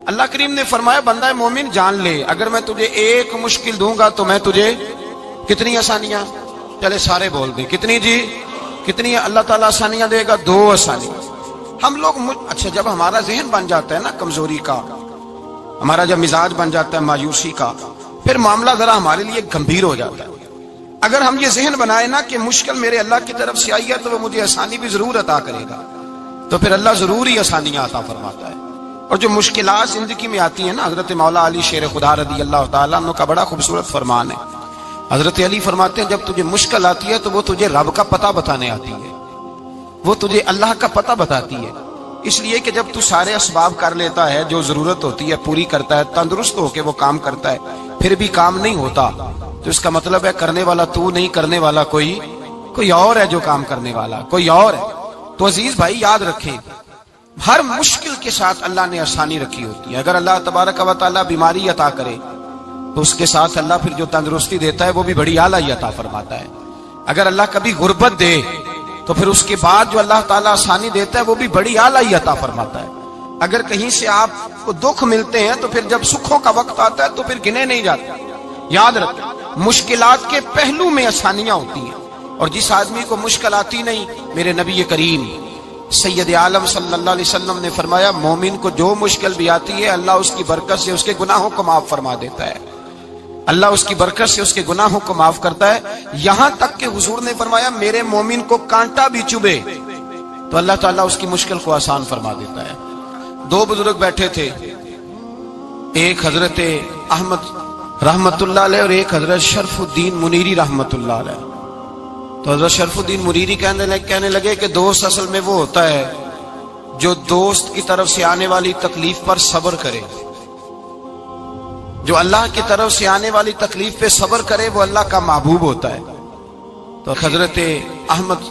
اللہ کریم نے فرمایا بندہ مومن جان لے اگر میں تجھے ایک مشکل دوں گا تو میں تجھے کتنی آسانیاں، چلے سارے بول دیں کتنی جی، کتنی اللہ تعالیٰ آسانیاں دے گا؟ 2 آسانیاں۔ ہم لوگ اچھا جب ہمارا ذہن بن جاتا ہے نا کمزوری کا، ہمارا جب مزاج بن جاتا ہے مایوسی کا، پھر معاملہ ذرا ہمارے لیے گمبھیر ہو جاتا ہے۔ اگر ہم یہ ذہن بنائے نا کہ مشکل میرے اللہ کی طرف سے آئی ہے تو وہ مجھے آسانی بھی ضرور عطا کرے گا، تو پھر اللہ ضرور ہی آسانیاں عطا فرماتا ہے۔ اور جو مشکلات زندگی میں آتی ہیں نا، حضرت مولا علی شیر خدا رضی اللہ تعالیٰ عنہ کا بڑا خوبصورت فرمان ہے۔ حضرت علی فرماتے ہیں جب تجھے مشکل آتی ہے تو وہ تجھے رب کا پتہ بتانے آتی ہے، وہ تجھے اللہ کا پتہ بتاتی ہے، اس لیے کہ جب تو سارے اسباب کر لیتا ہے، جو ضرورت ہوتی ہے پوری کرتا ہے، تندرست ہو کے وہ کام کرتا ہے، پھر بھی کام نہیں ہوتا تو اس کا مطلب ہے کرنے والا تو نہیں، کرنے والا کوئی اور ہے، جو کام کرنے والا کوئی اور ہے۔ تو عزیز بھائی یاد رکھیں ہر مشکل کے ساتھ اللہ نے آسانی رکھی ہوتی ہے۔ اگر اللہ تبارک و تعالیٰ بیماری عطا کرے تو اس کے ساتھ اللہ پھر جو تندرستی دیتا ہے وہ بھی بڑی اعلیٰ ہی عطا فرماتا ہے۔ اگر اللہ کبھی غربت دے تو پھر اس کے بعد جو اللہ تعالیٰ آسانی دیتا ہے وہ بھی بڑی اعلیٰ ہی عطا فرماتا ہے۔ اگر کہیں سے آپ کو دکھ ملتے ہیں تو پھر جب سکھوں کا وقت آتا ہے تو پھر گنے نہیں جاتے۔ یاد رکھیں مشکلات کے پہلو میں آسانیاں ہوتی ہیں، اور جس آدمی کو مشکل آتی نہیں، میرے نبی کریم سید عالم صلی اللہ علیہ وسلم نے فرمایا مومن کو جو مشکل بھی آتی ہے اللہ اس کی برکت سے اس کے گناہوں کو معاف فرما دیتا ہے، اللہ اس کی برکت سے اس کے گناہوں کو معاف کرتا ہے، یہاں تک کہ حضور نے فرمایا میرے مومن کو کانٹا بھی چبھے تو اللہ تعالیٰ اس کی مشکل کو آسان فرما دیتا ہے۔ 2 بزرگ بیٹھے تھے، ایک حضرت احمد رحمت اللہ علیہ اور ایک حضرت شرف الدین منیری رحمت اللہ علیہ۔ تو حضرت شرف الدین منیری کہنے لگے کہ دوست اصل میں وہ ہوتا ہے جو دوست کی طرف سے آنے والی تکلیف پر صبر کرے، جو اللہ کی طرف سے آنے والی تکلیف پہ صبر کرے وہ اللہ کا محبوب ہوتا ہے۔ تو حضرت احمد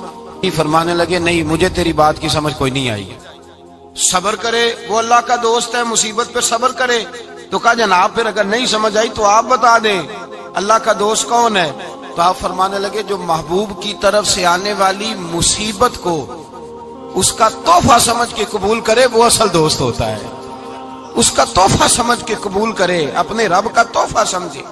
فرمانے لگے نہیں مجھے تیری بات کی سمجھ کوئی نہیں آئی، صبر کرے وہ اللہ کا دوست ہے، مصیبت پہ صبر کرے۔ تو کہا جناب پھر اگر نہیں سمجھ آئی تو آپ بتا دیں اللہ کا دوست کون ہے؟ تو آپ فرمانے لگے جو محبوب کی طرف سے آنے والی مصیبت کو اس کا تحفہ سمجھ کے قبول کرے وہ اصل دوست ہوتا ہے، اس کا تحفہ سمجھ کے قبول کرے، اپنے رب کا تحفہ سمجھے،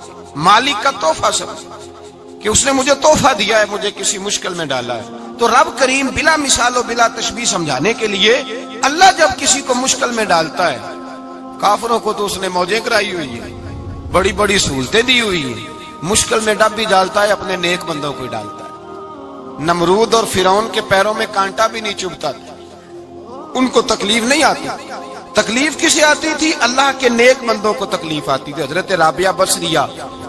مالک کا تحفہ سمجھے کہ اس نے مجھے تحفہ دیا ہے، مجھے کسی مشکل میں ڈالا ہے۔ تو رب کریم بلا مثال و بلا تشبیہ سمجھانے کے لیے اللہ جب کسی کو مشکل میں ڈالتا ہے، کافروں کو تو اس نے موجیں کرائی ہوئی ہے، بڑی بڑی سہولتیں دی ہوئی ہیں، مشکل میں ڈب بھی ڈالتا ہے، اپنے نیک بندوں کو ہی ڈالتا ہے۔ نمرود اور فرعون کے پیروں میں کانٹا بھی نہیں چبھتا تھا، ان کو تکلیف نہیں آتی، تکلیف کسے آتی تھی؟ اللہ کے نیک بندوں کو تکلیف آتی تھی۔ حضرت رابعہ بصریہ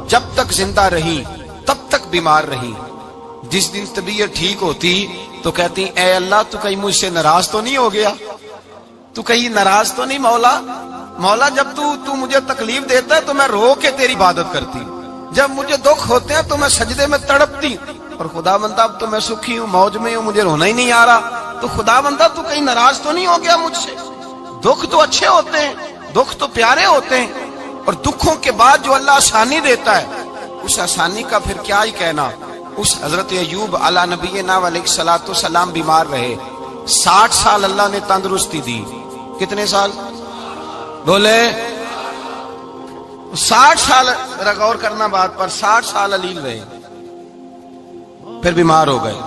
جب تک زندہ رہی تب تک بیمار رہی، جس دن طبیعت ٹھیک ہوتی تو کہتی اے اللہ تو کہیں مجھ سے ناراض تو نہیں ہو گیا، تو کہیں ناراض تو نہیں مولا جب تو مجھے تکلیف دیتا ہے تو میں رو کے تیری عبادت کرتی ہوں، جب مجھے دکھ ہوتے ہیں تو میں سجدے میں تڑپتی ہوں، اور خدا بندہ اب تو میں سکھی ہوں، موج میں ہوں، مجھے رونا ہی نہیں آ رہا، تو خدا بندہ تو کہیں ناراض تو نہیں ہو گیا مجھ سے؟ دکھ تو اچھے ہوتے ہیں، دکھ تو پیارے ہوتے ہیں، اور دکھوں کے بعد جو اللہ آسانی دیتا ہے اس آسانی کا پھر کیا ہی کہنا۔ اس حضرت ایوب علی نبینا علیہ الصلوۃ والسلام بیمار رہے، 60 سال اللہ نے تندرستی دی۔ کتنے سال بولے؟ 60 سال، غور کرنا بات پر، 60 سال علیل رہے، پھر بیمار ہو گئے،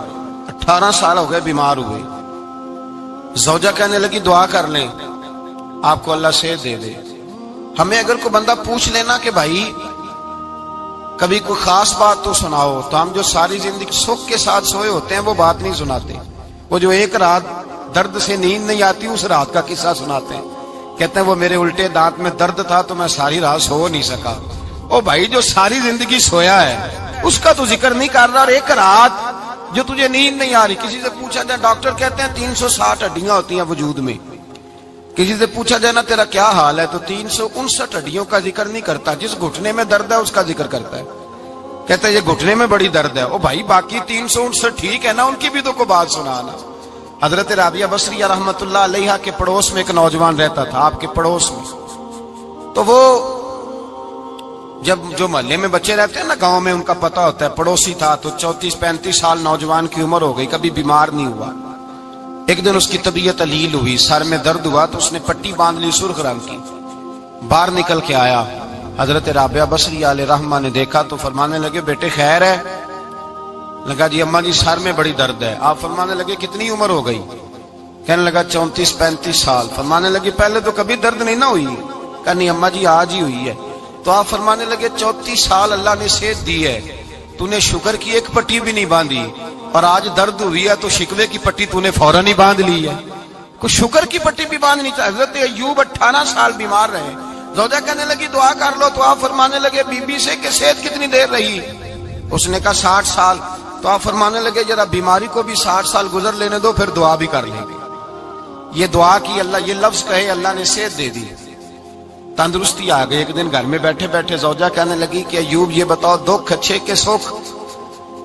18 سال ہو گئے بیمار ہوئے۔ زوجہ کہنے لگی دعا کر لیں آپ کو اللہ صحت دے دے۔ ہمیں اگر کوئی بندہ پوچھ لینا کہ بھائی کبھی کوئی خاص بات تو سناؤ، تو ہم جو ساری زندگی سکھ کے ساتھ سوئے ہوتے ہیں وہ بات نہیں سناتے، وہ جو ایک رات درد سے نیند نہیں آتی اس رات کا قصہ سناتے ہیں، کہتے ہیں وہ میرے الٹے دانت میں درد تھا تو میں ساری رات سو نہیں سکا۔ او بھائی جو ساری زندگی سویا ہے اس کا تو ذکر نہیں کر رہا، اور ایک رات جو تجھے نیند نہیں آ رہی، کسی سے پوچھا جائے، ڈاکٹر کہتے ہیں 360 ہڈیاں ہوتی ہیں وجود میں، کسی سے پوچھا جائے نا تیرا کیا حال ہے تو 359 ہڈیوں کا ذکر نہیں کرتا، جس گھٹنے میں درد ہے اس کا ذکر کرتا ہے، کہتا ہے یہ گھٹنے میں بڑی درد ہے۔ او بھائی باقی 359 ٹھیک ہے نا، ان کی بھی تو کوئی بات سنانا۔ حضرت رابعہ بصریہ رحمت اللہ علیہ کے پڑوس میں ایک نوجوان رہتا تھا، آپ کے پڑوس میں، تو وہ جب جو محلے میں بچے رہتے ہیں نا گاؤں میں ان کا پتہ ہوتا ہے، پڑوسی تھا تو 34-35 سال نوجوان کی عمر ہو گئی، کبھی بیمار نہیں ہوا۔ ایک دن اس کی طبیعت علیل ہوئی، سر میں درد ہوا تو اس نے پٹی باندھ لی سرخ رنگ کی، باہر نکل کے آیا, حضرت رابعہ بصری علیہ رحمہ نے دیکھا تو فرمانے لگے بیٹے خیر ہے؟ لگا جی اماں جی سر میں بڑی درد ہے. آپ فرمانے لگے کتنی عمر ہو گئی؟ کہنے لگا 34-35 سال. فرمانے لگے پہلے تو کبھی درد نہیں نہ ہوئی؟ کہا نہیں اماں جی آج ہی ہوئی ہے. تو آپ فرمانے لگے 34 سال اللہ نے صحت دی ہے, تو نے شکر کی ایک پٹی بھی نہیں باندھی, اور آج درد ہوئی ہے تو شکوے کی پٹی تو نے فوراً ہی باندھ لی ہے. کوئی شکر کی پٹی بھی باندھنی چاہیے. حضرت ایوب 18 سال بیمار رہے. زوجہ کہنے لگی دعا کر لو, تو آپ فرمانے لگے بی بی سے کہ صحت کتنی دیر رہی؟ اس نے کہا 60 سال. تو آپ فرمانے لگے ذرا بیماری کو بھی 60 سال گزر لینے دو, پھر دعا بھی کر لیں گے. یہ دعا کی, اللہ یہ لفظ کہے, اللہ نے صحت دے دی, تندرستی آ گئی. ایک دن گھر میں بیٹھے بیٹھے زوجہ کہنے لگی کہ ایوب یہ بتاؤ دکھ اچھے کہ سکھ؟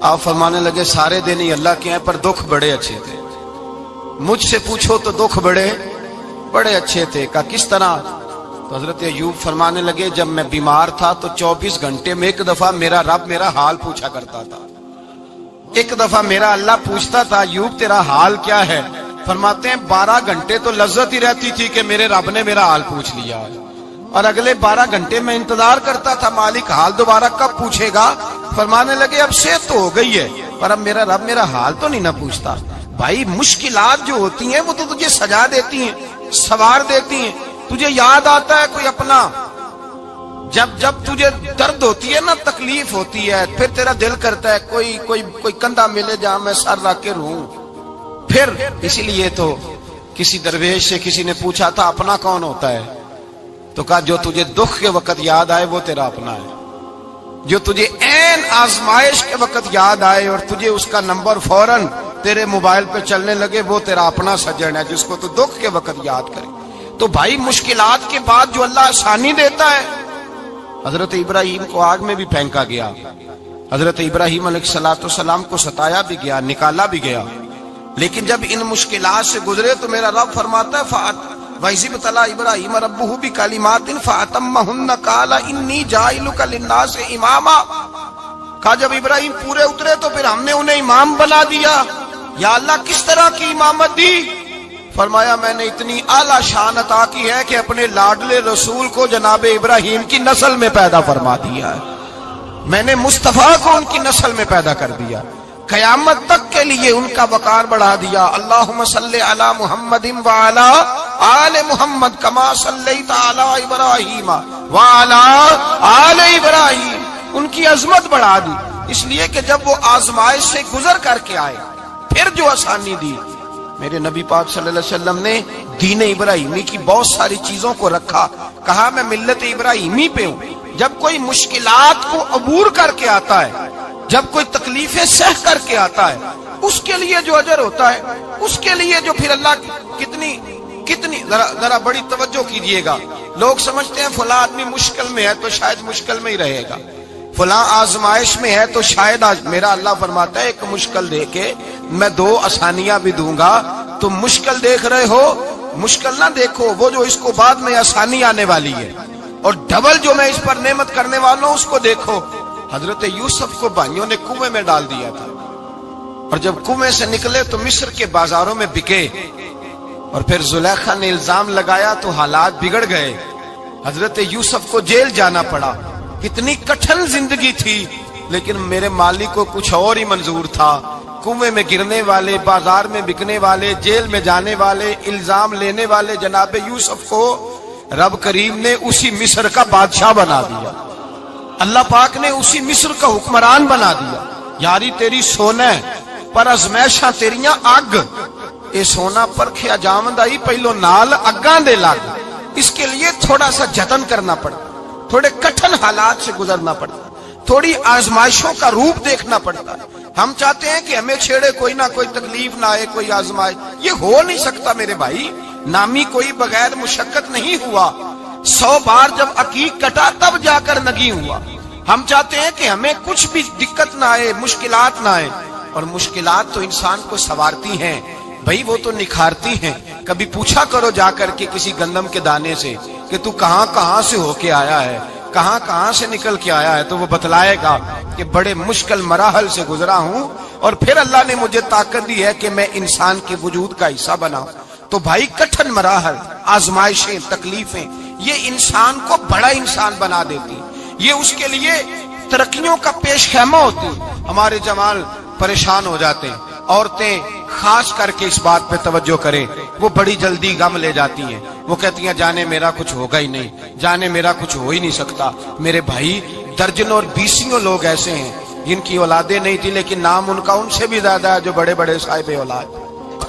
آپ فرمانے لگے سارے دن ہی اللہ کے ہیں, پر دکھ بڑے اچھے تھے. مجھ سے پوچھو تو دکھ بڑے اچھے تھے. کہا کس طرح؟ تو حضرت ایوب فرمانے لگے جب میں بیمار تھا تو 24 گھنٹے میں ایک دفعہ میرا رب میرا حال پوچھا کرتا تھا. ایک دفعہ میرا اللہ پوچھتا تھا ایوب تیرا حال کیا ہے؟ فرماتے ہیں 12 گھنٹے تو لذت ہی رہتی تھی کہ میرے رب نے میرا حال پوچھ لیا, اور اگلے 12 گھنٹے میں انتظار کرتا تھا مالک حال دوبارہ کب پوچھے گا. فرمانے لگے اب صحت تو ہو گئی ہے, پر اب میرا رب میرا حال تو نہیں نہ پوچھتا. بھائی مشکلات جو ہوتی ہیں وہ تو تجھے سجا دیتی ہیں, سوار دیتی ہیں. تجھے یاد آتا ہے کوئی اپنا, جب تجھے درد ہوتی ہے نا, تکلیف ہوتی ہے, پھر تیرا دل کرتا ہے کوئی کندھا ملے جہاں میں سر رکھ کے رہوں. پھر اسی لیے تو کسی درویش سے کسی نے پوچھا تھا اپنا کون ہوتا ہے؟ تو کہا جو تجھے دکھ کے وقت یاد آئے وہ تیرا اپنا ہے. جو تجھے عین آزمائش کے وقت یاد آئے اور تجھے اس کا نمبر فوراً تیرے موبائل پہ چلنے لگے وہ تیرا اپنا سجن ہے, جس کو تو دکھ کے وقت یاد کرے. تو بھائی مشکلات کے بعد جو اللہ آسانی دیتا ہے. حضرت ابراہیم کو آگ میں بھی پھینکا گیا, حضرت ابراہیم علیہ السلام کو ستایا بھی گیا, نکالا بھی گیا, لیکن جب ان مشکلات سے گزرے تو میرا رب فرماتا ہے وَإِذِ ابْتَلَىٰ إِبْرَاهِيمَ رَبُّهُ بِكَلِمَاتٍ فَأَتَمَّهُنَّ قَالَ إِنِّي جَاعِلُكَ لِلنَّاسِ إِمَامًا. کہا جب ابراہیم پورے اترے تو پھر ہم نے انہیں امام بنا دیا. یا اللہ کس طرح کی امامت دی؟ فرمایا میں نے اتنی اعلیٰ شان عطا کی ہے کہ اپنے لاڈلے رسول کو جناب ابراہیم کی نسل میں پیدا فرما دیا ہے. میں نے مصطفیٰ کو ان کی نسل میں پیدا کر دیا, قیامت تک کے لیے ان کا وقار بڑھا دیا. اللہم صلی علی محمد وعلی آل محمد کما صلیت علی ابراہیم وعلی آل ابراہیم. ان کی عظمت بڑھا دی, اس لیے کہ جب وہ آزمائش سے گزر کر کے آئے پھر جو آسانی دی. میرے نبی پاک صلی اللہ علیہ وسلم نے دین ابراہیمی کی بہت ساری چیزوں کو رکھا, کہا میں ملت ابراہیمی پہ ہوں. جب کوئی مشکلات کو عبور کر کے آتا ہے, جب کوئی تکلیفیں سہ کر کے آتا ہے, اس کے لیے جو اجر ہوتا ہے, اس کے لیے جو پھر اللہ کتنی ذرا بڑی توجہ کیجئے گا. لوگ سمجھتے ہیں فلاں آدمی مشکل میں ہے تو شاید مشکل میں ہی رہے گا, فلاں آزمائش میں ہے تو شاید میرا اللہ فرماتا ہے ایک مشکل دے کے میں 2 آسانیاں بھی دوں گا. تم مشکل دیکھ رہے ہو, مشکل نہ دیکھو, وہ جو اس کو بعد میں آسانی آنے والی ہے, اور ڈبل جو میں اس پر نعمت کرنے والا ہوں اس کو دیکھو. حضرت یوسف کو بھائیوں نے کنویں میں ڈال دیا تھا, اور جب کنویں سے نکلے تو مصر کے بازاروں میں بکے, اور پھر زلیخا نے الزام لگایا تو حالات بگڑ گئے. حضرت یوسف کو جیل جانا پڑا. کتنی کٹھن زندگی تھی, لیکن میرے مالک کو کچھ اور ہی منظور تھا. کنویں میں گرنے والے, بازار میں بکنے والے, جیل میں جانے والے, الزام لینے والے جناب یوسف کو رب کریم نے اسی مصر کا بادشاہ بنا دیا. اللہ پاک نے اسی مصر کا حکمران بنا دیا. یاری تیری سونا پر ازمیشاں تیریاں اگ, اے سونا پرکھیا جاوندائی پہلو نال اگاں دے لگ. اس کے لیے تھوڑا سا جتن کرنا پڑتا, تھوڑے کٹھن حالات سے گزرنا پڑتا, تھوڑی آزمائشوں کا روپ دیکھنا پڑتا. ہم چاہتے ہیں کہ ہمیں چھیڑے کوئی نہ کوئی تکلیف نہ آئے, کوئی آزمائش. یہ ہو نہیں سکتا میرے بھائی. نامی کوئی بغیر مشقت نہیں ہوا. 100 بار جب عقیق کٹا تب جا کر نگی ہوا. ہم چاہتے ہیں کہ ہمیں کچھ بھی دقت نہ آئے, مشکلات نہ آئے, اور مشکلات تو انسان کو سنوارتی ہیں بھائی, وہ تو نکھارتی ہیں. کبھی پوچھا کرو جا کر کے کسی گندم کے دانے سے کہ تو کہاں سے ہو کے آیا ہے, کہاں سے نکل کے آیا ہے, تو وہ بتلائے گا کہ بڑے مشکل مراحل سے گزرا ہوں, اور پھر اللہ نے مجھے طاقت دی ہے کہ میں انسان کے وجود کا حصہ بناؤں. تو بھائی کٹھن مراحل, آزمائشیں, تکلیفیں, یہ انسان کو بڑا انسان بنا دیتی، یہ اس کے لیے ترقیوں کا پیش خیمہ ہوتی۔ ہمارے جوان پریشان ہو جاتے ہیں، عورتیں خاص کر کے اس بات پہ توجہ کریں، وہ بڑی جلدی غم لے جاتی ہیں، وہ کہتی ہیں جانے میرا کچھ ہوگا ہی نہیں، جانے میرا کچھ ہو ہی نہیں سکتا۔ میرے بھائی درجنوں اور بیسیوں لوگ ایسے ہیں جن کی اولادیں نہیں تھی لیکن نام ان کا ان سے بھی زیادہ ہے جو بڑے بڑے صاحب اولاد۔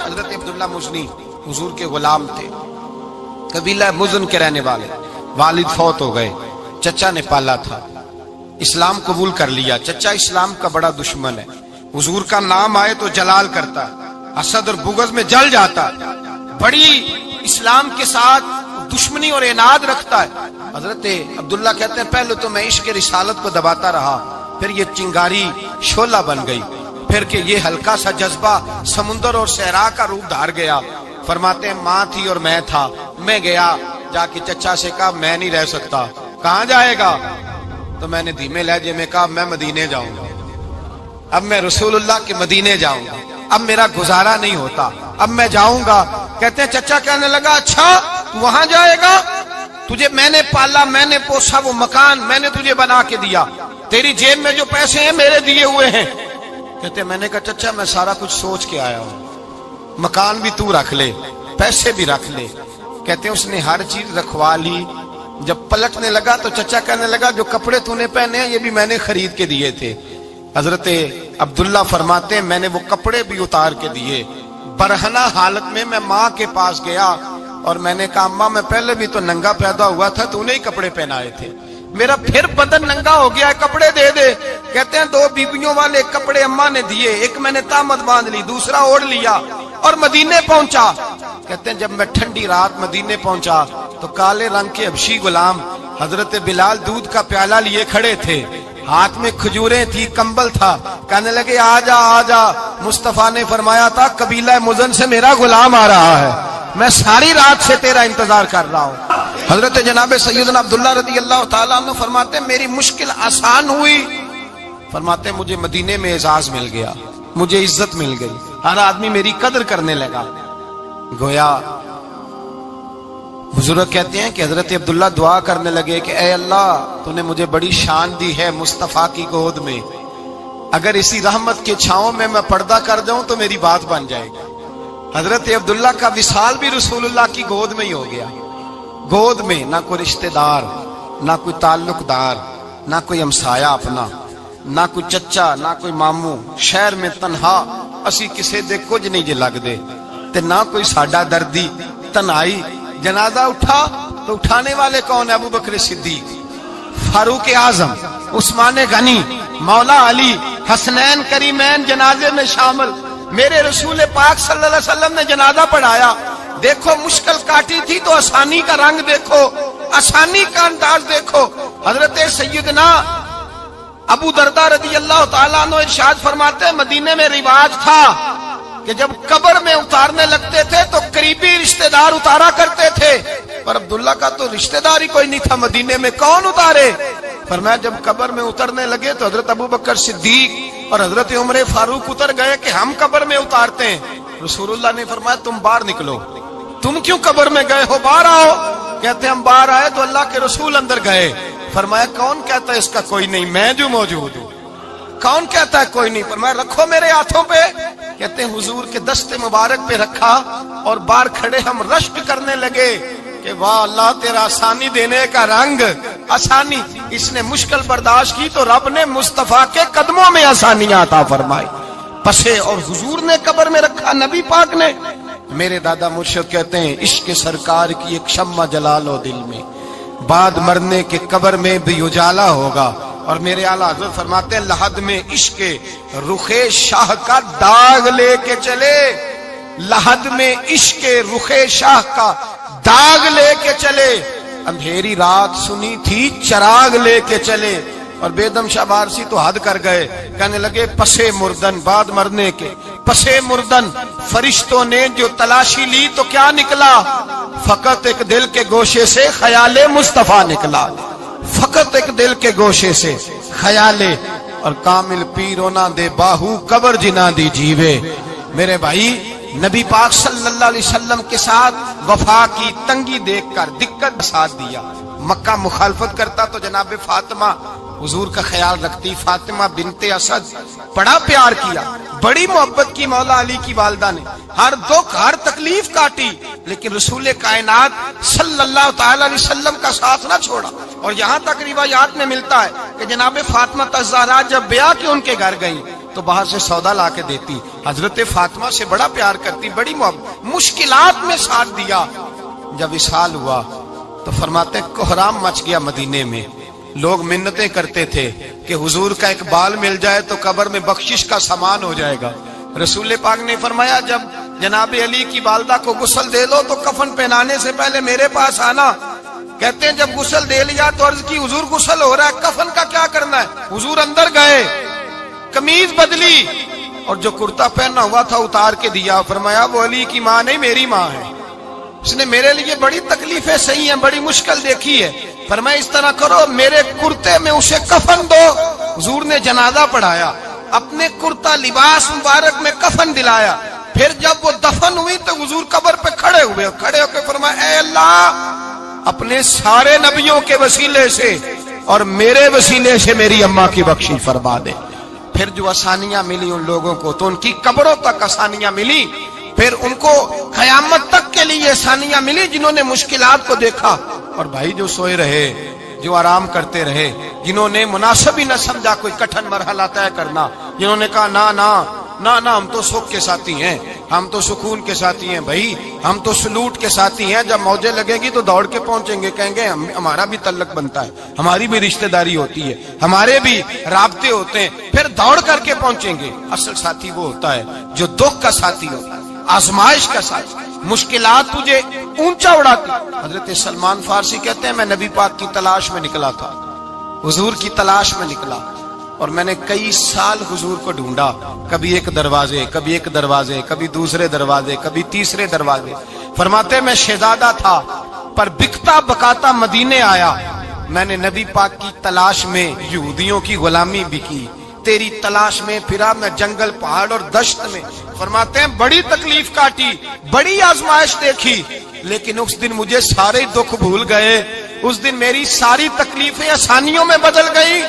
حضرت عبداللہ مزنی حضور کے غلام تھے، قبیلہ مزن کے رہنے والے، والد فوت ہو گئے، چچا نے پالا تھا، اسلام قبول کر لیا۔ چچا اسلام کا بڑا دشمن ہے، حضور کا نام آئے تو جلال کرتا، حسد اور بغض میں جل جاتا، بڑی اسلام کے ساتھ دشمنی اور عناد رکھتا ہے۔ حضرت عبداللہ کہتے ہیں پہلے تو میں عشق رسالت کو دباتا رہا، پھر یہ چنگاری شعلہ بن گئی، پھر کہ یہ ہلکا سا جذبہ سمندر اور صحرا کا روپ دھار گیا۔ فرماتے ہیں ماں تھی اور میں تھا، میں گیا جا کے چچا سے کہا میں نہیں رہ سکتا۔ کہاں جائے گا؟ تو میں نے دھیمے لہجے میں کہا میں مدینے جاؤں گا، اب میں رسول اللہ کے مدینے جاؤں گا، اب میرا گزارا نہیں ہوتا، اب میں جاؤں گا۔ کہتے ہیں چچا کہنے لگا اچھا تو وہاں جائے گا؟ تجھے میں نے پالا، میں نے پوسا، وہ مکان میں نے تجھے بنا کے دیا، تیری جیب میں جو پیسے ہیں میرے دیے ہوئے ہیں۔ کہتے ہیں میں نے کہا چچا میں سارا کچھ سوچ کے آیا ہوں، مکان بھی تو رکھ لے، پیسے بھی رکھ لے۔ کہتے ہیں اس نے ہر چیز رکھوا لی۔ جب پلٹنے لگا تو چچا کہنے لگا جو کپڑے تو نے پہنے ہیں یہ بھی میں نے خرید کے دیے تھے۔ حضرت عبداللہ فرماتے ہیں میں نے وہ کپڑے بھی اتار کے دیے، برہنہ حالت میں میں ماں کے پاس گیا اور میں نے کہا اماں میں پہلے بھی تو ننگا پیدا ہوا تھا، تو نے ہی کپڑے پہنائے تھے، میرا پھر بدن ننگا ہو گیا ہے، کپڑے دے دے۔ کہتے ہیں 2 بیبیوں والے کپڑے اماں نے دیے، ایک میں نے تامت باندھ لی، دوسرا اوڑھ لیا اور مدینے پہنچا۔ کہتے ہیں جب میں ٹھنڈی رات مدینے پہنچا تو کالے رنگ کے حبشی غلام حضرت بلال دودھ کا پیالہ لیے کھڑے تھے، ہاتھ میں کھجوریں تھی، کمبل تھا، کہنے لگے آجا آجا، مصطفیٰ نے فرمایا تھا قبیلہ مزن سے میرا غلام آ رہا ہے، میں ساری رات سے تیرا انتظار کر رہا ہوں۔ حضرت جناب سیدنا عبداللہ رضی اللہ تعالیٰ عنہ فرماتے ہیں میری مشکل آسان ہوئی، فرماتے ہیں مجھے مدینے میں اعزاز مل گیا، مجھے عزت مل گئی، ہر آدمی میری قدر کرنے لگا۔ گویا بزرگ کہتے ہیں کہ حضرت عبداللہ دعا کرنے لگے کہ اے اللہ تو نے مجھے بڑی شان دی ہے مصطفیٰ کی گود میں، اگر اسی رحمت کے چھاؤں میں پردہ کر جاؤں تو میری بات بن جائے گی۔ حضرت عبداللہ کا وصال بھی رسول اللہ کی گود میں ہی ہو گیا، گود میں نہ کوئی رشتہ دار، نہ کوئی تعلق دار، نہ کوئی ہمسایا اپنا، نہ کوئی چچا، نہ کوئی ماموں، شہر میں تنہا اسی کسے دے کچھ نہیں جے لگ دے تے نہ کوئی ساڈا دردی، تنہائی۔ جنازہ اٹھا تو اٹھانے والے کون؟ ابو بکر صدیق، فاروق اعظم، عثمان غنی، مولا علی، حسنین کریمین جنازے میں شامل۔ میرے رسول پاک صلی اللہ علیہ وسلم نے جنازہ پڑھایا، دیکھو مشکل کاٹی تھی تو آسانی کا رنگ دیکھو، آسانی کا انداز دیکھو۔ حضرت سیدنا ابو دردہ رضی اللہ تعالیٰ عنہ ارشاد فرماتے ہیں مدینے میں رواج تھا کہ جب قبر میں اتارنے لگتے تھے تو قریبی رشتہ دار اتارا کرتے تھے، پر عبداللہ کا تو رشتہ دار ہی کوئی نہیں تھا مدینے میں، کون اتارے؟ فرمایا جب قبر میں اترنے لگے تو حضرت ابو بکر صدیق اور حضرت عمر فاروق اتر گئے کہ ہم قبر میں اتارتے ہیں۔ رسول اللہ نے فرمایا تم باہر نکلو، تم کیوں قبر میں گئے ہو، باہر آؤ۔ کہتے ہیں ہم باہر آئے تو اللہ کے رسول اندر گئے، فرمایا کون کہتا ہے اس کا کوئی نہیں، میں جو موجود ہوں، کون کہتا ہے کوئی نہیں؟ فرمایا رکھو میرے ہاتھوں پہ۔ کہتے ہیں حضور کے دست مبارک پہ رکھا اور باہر کھڑے ہم رشک کرنے لگے کہ واہ اللہ تیرا آسانی دینے کا رنگ، آسانی۔ اس نے مشکل برداشت کی تو رب نے مصطفیٰ کے قدموں میں آسانیاں عطا فرمائی، پسے اور حضور نے قبر میں رکھا، نبی پاک نے۔ میرے دادا مرشد کہتے ہیں عشق سرکار کی ایک شمع جلا لو دل میں، بعد مرنے کے قبر میں بھی اجالا ہوگا۔ اور میرے اعلیٰ حضرت فرماتے ہیں لحد میں عشق رخ شاہ کا داغ لے کے چلے، لحد میں عشق رخ شاہ کا داغ لے کے چلے، اندھیری رات سنی تھی چراغ لے کے چلے۔ اور بیدم شاہ بارسی تو حد کر گئے، کہنے لگے پسے مردن، بعد مرنے کے پسے مردن فرشتوں نے جو تلاشی لی تو کیا نکلا؟ فقط ایک دل کے گوشے سے خیال مصطفیٰ نکلا، فقط ایک دل کے گوشے سے خیال۔ اور کامل پیرو نہ دے باہو قبر جنا دی جیوے۔ میرے بھائی نبی پاک صلی اللہ علیہ وسلم کے ساتھ وفا کی تنگی دیکھ کر دقت ساتھ دیا. مکہ مخالفت کرتا تو جناب فاطمہ حضور کا خیال رکھتی. فاطمہ بنت اسد بڑا پیار کیا, بڑی محبت کی مولا علی کی والدہ نے, ہر دکھ ہر تکلیف کاٹی, لیکن رسول کائنات صلی اللہ تعالی علیہ وسلم کا ساتھ نہ چھوڑا. اور یہاں تک روایات میں ملتا ہے کہ جناب فاطمہ الزہرا جب بیعہ کے ان کے گھر گئی تو باہر سے سودا لا کے دیتی. حضرت فاطمہ سے بڑا پیار کرتی, بڑی محبت, مشکلات میں ساتھ دیا. جب وصال ہوا تو فرماتے کوہرام مچ گیا مدینے میں. لوگ منتیں کرتے تھے کہ حضور کا ایک بال مل جائے تو قبر میں بخشش کا سامان ہو جائے گا. رسول پاک نے فرمایا جب جناب علی کی والدہ کو غسل دے دو تو کفن پہنانے سے پہلے میرے پاس آنا. کہتے ہیں جب غسل دے لیا تو عرض کی حضور غسل ہو رہا ہے, کفن کا کیا کرنا ہے؟ حضور اندر گئے, قمیض بدلی اور جو کرتا پہنا ہوا تھا اتار کے دیا. فرمایا وہ علی کی ماں نہیں میری ماں ہے, اس نے میرے لیے بڑی تکلیفیں سہی ہیں, بڑی مشکل دیکھی ہے. فرمایا اس طرح کرو میرے کرتے میں اسے کفن دو. حضور نے جنازہ پڑھایا, اپنے کرتا لباس مبارک میں کفن دلایا. پھر جب وہ دفن ہوئی تو حضور قبر پہ کھڑے ہوئے, کھڑے ہو کے فرمایا اے اللہ اپنے سارے نبیوں کے وسیلے سے اور میرے وسیلے سے میری اماں کی بخشش فرما دے. پھر جو آسانیاں ملی ان لوگوں کو تو ان کی قبروں تک آسانیاں ملی, پھر ان کو قیامت تک کے لیے آسانیاں ملی جنہوں نے مشکلات کو دیکھا. اور بھائی جو سوئے رہے, جو آرام کرتے رہے, جنہوں نے مناسب ہی نہ سمجھا کوئی کٹھن مرحلہ طے کرنا, جنہوں نے کہا نا نا نا نا ہم تو سکھ کے ساتھی ہیں, ہم تو سکون کے ساتھی ہیں, بھائی ہم تو سلوٹ کے ساتھی ہیں, جب موجیں لگے گی تو دوڑ کے پہنچیں گے, کہیں گے ہمارا بھی تعلق بنتا ہے, ہماری بھی رشتہ داری ہوتی ہے, ہمارے بھی رابطے ہوتے ہیں, پھر دوڑ کر کے پہنچیں گے. اصل ساتھی وہ ہوتا ہے جو دکھ کا ساتھی ہوتا ہے, آزمائش کا ساتھی, مشکلات تجھے اونچا اڑاتی. حضرت سلمان فارسی کہتے ہیں میں نبی پاک کی تلاش میں نکلا تھا, حضور کی تلاش میں نکلا, اور میں نے کئی سال حضور کو ڈھونڈا. کبھی ایک دروازے, کبھی ایک دروازے, کبھی دوسرے دروازے, کبھی تیسرے دروازے. فرماتے میں شہزادہ تھا پر بکتا بکاتا مدینے آیا. میں نے نبی پاک کی تلاش میں یہودیوں کی غلامی بھی کی, تیری تلاش میں پھرا میں جنگل پہاڑ اور دشت میں. فرماتے ہیں بڑی تکلیف کاٹی, بڑی آزمائش دیکھی, لیکن اس دن مجھے سارے دکھ بھول گئے. اس دن میری ساری تکلیفیں آسانیوں میں بدل گئی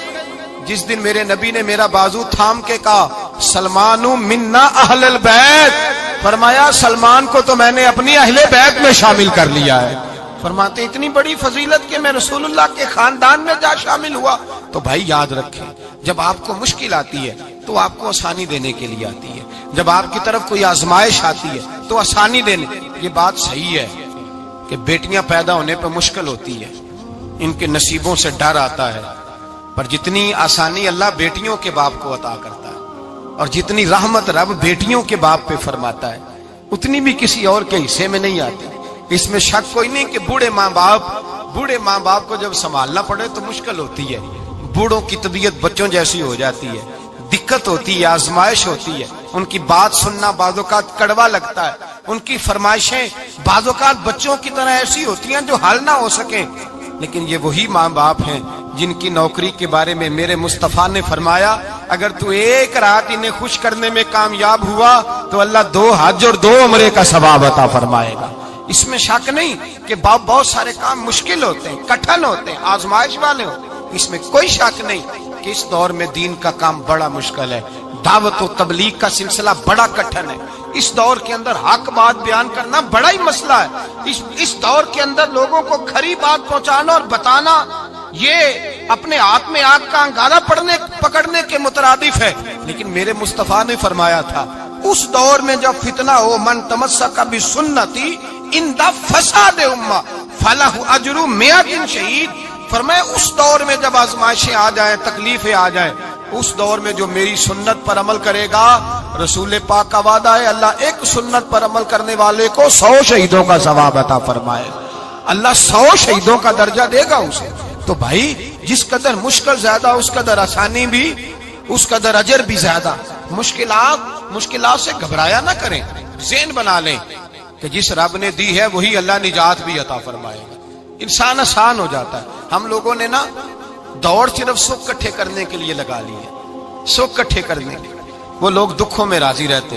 جس دن میرے نبی نے میرا بازو تھام کے کہا سلمانو منا اہل البیت. فرمایا سلمان کو تو میں نے اپنی اہل بیت میں شامل کر لیا ہے. فرماتے اتنی بڑی فضیلت کہ میں رسول اللہ کے خاندان میں جا شامل ہوا. تو بھائی یاد رکھیں, جب آپ کو مشکل آتی ہے تو آپ کو آسانی دینے کے لیے آتی ہے, جب آپ کی طرف کوئی آزمائش آتی ہے تو آسانی دینے. یہ بات صحیح ہے کہ بیٹیاں پیدا ہونے پہ مشکل ہوتی ہے, ان کے نصیبوں سے ڈر آتا ہے, پر جتنی آسانی اللہ بیٹیوں کے باپ کو عطا کرتا ہے اور جتنی رحمت رب بیٹیوں کے باپ پہ فرماتا ہے اتنی بھی کسی اور کے حصے میں نہیں آتی. اس میں شک کوئی نہیں کہ بوڑھے ماں باپ کو جب سنبھالنا پڑے تو مشکل ہوتی ہے. بوڑھوں کی طبیعت بچوں جیسی ہو جاتی ہے, دقت ہوتی ہے, آزمائش ہوتی ہے, ان کی بات سننا بعض اوقات کڑوا لگتا ہے, ان کی فرمائشیں بعض اوقات بچوں کی طرح ایسی ہوتی ہیں جو حل نہ ہو سکیں. لیکن یہ وہی ماں باپ ہیں جن کی نوکری کے بارے میں میرے مصطفیٰ نے فرمایا اگر تو ایک رات انہیں خوش کرنے میں کامیاب ہوا تو اللہ 2 حج اور 2 عمرے کا ثواب عطا فرمائے گا. اس میں شک نہیں کہ بہت سارے کام مشکل ہوتے ہیں, کٹھن ہوتے ہیں, آزمائش والے ہوتے ہیں. اس میں کوئی شک نہیں کہ اس دور میں دین کا کام بڑا مشکل ہے, دعوت و تبلیغ کا سلسلہ بڑا کٹھن ہے. اس دور کے اندر حق بات بیان کرنا بڑا ہی مسئلہ ہے. اس دور کے اندر لوگوں کو کھری بات پہنچانا اور بتانا یہ اپنے ہاتھ میں آگ کا انگارہ پکڑنے کے مترادف ہے. لیکن میرے مصطفیٰ نے فرمایا تھا اس دور میں جب فتنہ ہو من تمسک بسنتی عند فساد امہ فلہ اجر 100 شہید. فرمایا اس دور میں جب آزمائشیں آ جائیں, تکلیفیں آ جائیں, اس دور میں جو میری سنت پر عمل کرے گا, رسول پاک کا وعدہ ہے اللہ ایک سنت پر عمل کرنے والے کو 100 شہیدوں کا ثواب عطا فرمائے. اللہ 100 شہیدوں کا درجہ دے گا اسے. تو بھائی جس قدر مشکل زیادہ اس قدر آسانی بھی, اس قدر اجر بھی زیادہ. مشکلات سے گھبرایا نہ کریں, ذہن بنا لیں کہ جس رب نے دی ہے وہی اللہ نجات بھی عطا فرمائے گا. انسان آسان ہو جاتا ہے. ہم لوگوں نے نا دوڑ صرف سکھ کٹھے کرنے کے لیے لگا لی ہے, سکھ کٹھے کرنے کے. وہ لوگ دکھوں میں راضی رہتے,